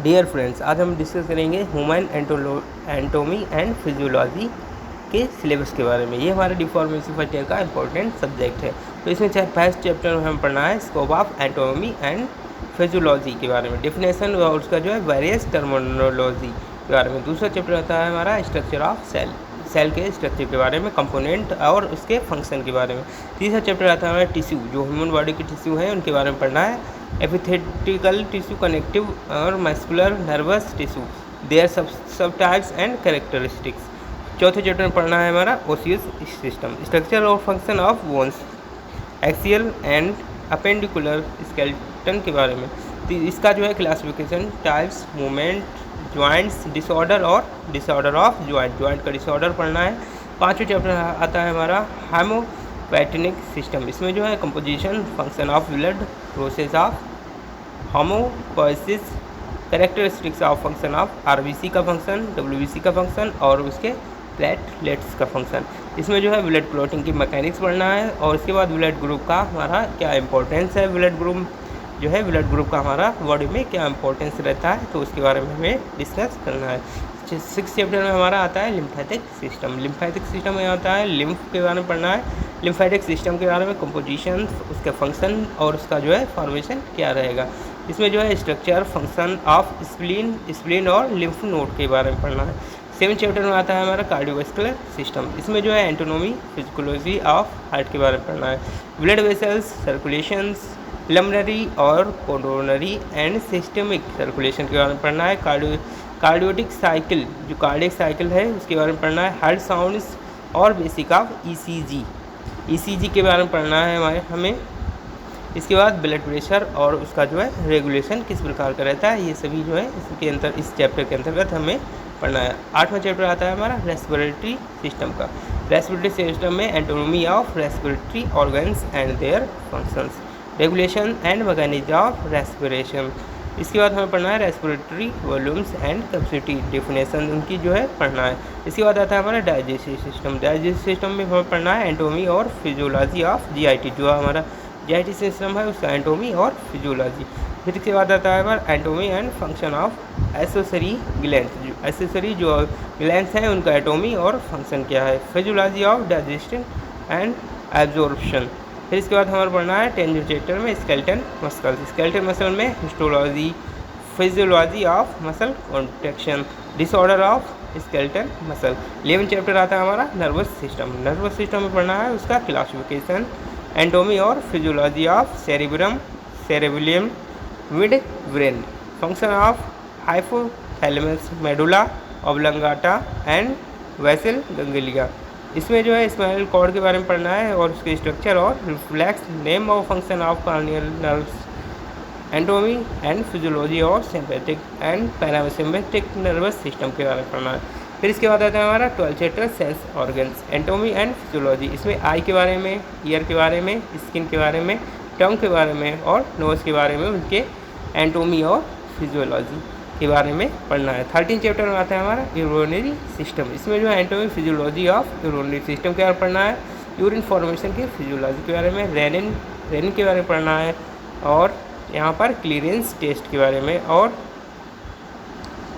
Dear friends, आज हम discuss करेंगे ह्यूमन एंटोमी एंड फिजियोलॉजी के सिलेबस के बारे में। ये हमारे डिफॉर्मेशन फर्स्ट ईयर का इंपॉर्टेंट सब्जेक्ट है। तो इसमें फर्स्ट चैप्टर में हमें पढ़ना है scope of anatomy and physiology के बारे में, डेफिनेशन और उसका जो है वेरियस टर्मिनोलॉजी के बारे में। दूसरा चैप्टर आता है हमारा स्ट्रक्चर ऑफ सेल के स्ट्रक्चर के बारे में, कंपोनेंट और उसके फंक्शन के बारे में। तीसरा चैप्टर आता है हमारा टिश्यू, जो ह्यूमन बॉडी के टिश्यू हैं उनके बारे में पढ़ना है। एपिथेटिकल टिश्यू, कनेक्टिव और मस्कुलर नर्वस टिश्यू, देयर सब टाइप्स एंड कैरेक्टरिस्टिक्स। चौथे चैप्टर में पढ़ना है हमारा ओसियस सिस्टम, स्ट्रक्चर और function of bones, axial and appendicular skeleton के बारे में। तो इसका जो है classification, types, movement, joints, disorder और डिसऑर्डर ऑफ जॉइंट का डिसऑर्डर पढ़ना है। पांचवें चैप्टर आता है हमारा होम्योपैथिक सिस्टम, इसमें जो है composition, function of blood, process of homopoiesis, characteristics of function of RBC का फंक्शन, डब्ल्यूबीसी का फंक्शन और उसके प्लेटलेट्स का फंक्शन। इसमें जो है ब्लड क्लॉटिंग की मैकेनिक्स पढ़ना है और इसके बाद ब्लड ग्रुप का हमारा क्या इंपॉर्टेंस है, ब्लड ग्रुप जो है ब्लड ग्रुप का हमारा बॉडी में क्या इंपॉर्टेंस रहता है, तो उसके बारे में हमें डिस्कस करना है। सिक्स चैप्टर में हमारा आता है लिम्फेटिक सिस्टम। लिम्फेटिक सिस्टम में आता है लिम्फ के बारे में पढ़ना है, लिम्फेटिक सिस्टम के बारे में, कंपोजिशन, उसके फंक्शन और उसका जो है फॉर्मेशन क्या रहेगा। इसमें जो है स्ट्रक्चर, फंक्शन ऑफ स्प्लीन और लिम्फ नोड के बारे में पढ़ना है। सेवन चैप्टर में आता है हमारा कार्डियोवास्कुलर सिस्टम, इसमें जो है एंटोनॉमी, फिजियोलॉजी ऑफ हार्ट के बारे में पढ़ना है। ब्लड वेसल्स, सर्कुलेशंस, लमिनरी और कोरोनरी एंड सिस्टमिक सर्कुलेशन के बारे में पढ़ना है। कार्डियोटिक साइकिल, जो कार्डियक साइकिल है उसके बारे में पढ़ना है। हार्ट साउंड्स और बेसिक ऑफ ईसीजी के बारे में पढ़ना है हमें। इसके बाद ब्लड प्रेशर और उसका जो है रेगुलेशन किस प्रकार का रहता है, ये सभी जो है इसके अंदर इस चैप्टर के अंतर्गत हमें पढ़ना है। आठवां चैप्टर आता है हमारा रेस्पिरेटरी सिस्टम का। रेस्पिरेटरी सिस्टम में anatomy of respiratory organs and their functions, regulation and mechanism of respiration. इसके बाद हमें पढ़ना है respiratory volumes and capacity, definition उनकी जो है पढ़ना है। इसके बाद आता है हमारा डाइजेस्टिव सिस्टम। डाइजेस्टिव सिस्टम में हमें पढ़ना है एंटोमी और फिजियोलॉजी ऑफ जीआईटी, जो हमारा जीआईटी सिस्टम है उसका एंटोमी और फिजियोलॉजी। फिर इसके बाद आता है हमारा anatomy and function of accessory glands, accessory जो ग्लैंड्स हैं उनका एंटोमी और फंक्शन क्या है। Physiology of digestion and absorption. फिर इसके बाद हमारा पढ़ना है 10th चैप्टर में स्केलेटन मसल, स्केलेटन मसल में histology, physiology of muscle contraction, disorder of skeleton muscle. 11th chapter आता है हमारा नर्वस सिस्टम। नर्वस सिस्टम में पढ़ना है उसका क्लासिफिकेशन, एंटोमी और physiology of cerebrum, cerebellum, mid brain, function of hypothalamus, medulla oblongata and basal ganglia. इसमें जो है स्पाइनल कॉर्ड के बारे में पढ़ना है और उसके स्ट्रक्चर और रिफ्लेक्स, नेम और function of cranial nerves, anatomy and physiology और sympathetic and parasympathetic nervous system के बारे में पढ़ना है। फिर इसके बाद आता है हमारा 12th chapter sense organs, anatomy and physiology. इसमें आई के बारे में, ईयर के बारे में, स्किन के बारे में, टंग के बारे में और नोज़ के बारे में, उनके एंटोमी और फिजियोलॉजी के बारे में पढ़ना है। 13th चैप्टर में आता है हमारा यूरिनरी सिस्टम, इसमें जो है anatomy, physiology of urinary system के बारे में पढ़ना है। यूरिन फॉर्मेशन की फिजियोलॉजी के बारे में, रेनिन के बारे में पढ़ना है और यहाँ पर क्लीयरेंस टेस्ट के बारे में और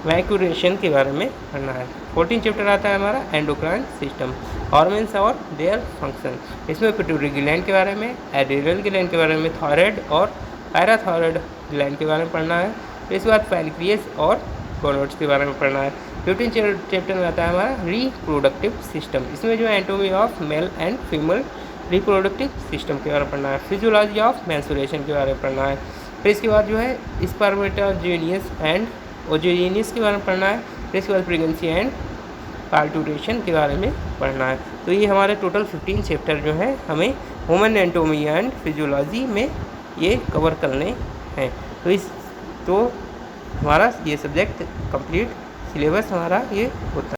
वैक्यूरेशन के बारे में पढ़ना है। 14th चैप्टर आता है हमारा एंडोक्राइन सिस्टम, हार्मोन्स और देयर फंक्शन, इसमें पिट्यूटरी ग्लैंड के बारे में, एड्रिनल ग्लैंड के बारे में, थायराइड और पैराथायराइड ग्लैंड के बारे में पढ़ना है। फिर इसके बाद पैनक्रियास और गोनोड्स के बारे में पढ़ना है। 15th चैप्टर में आता है हमारा रिप्रोडक्टिव सिस्टम, इसमें जो है anatomy of male and female reproductive system के बारे में पढ़ना है। फिजियोलॉजी ऑफ मेंस्ट्रुएशन के बारे में पढ़ना है। फिर इसके बाद जो है स्पर्मेटोजेनियस एंड ओजेनियस के बारे में पढ़ना है। फिर इसके बाद प्रेगनेंसी एंड पार्टुरेशन के बारे में पढ़ना है। तो ये हमारे टोटल 15 चैप्टर जो है हमें ह्यूमन एंटोमी एंड फिजियोलॉजी में ये कवर करने हैं। तो हमारा ये सब्जेक्ट कंप्लीट सिलेबस हमारा ये होता है।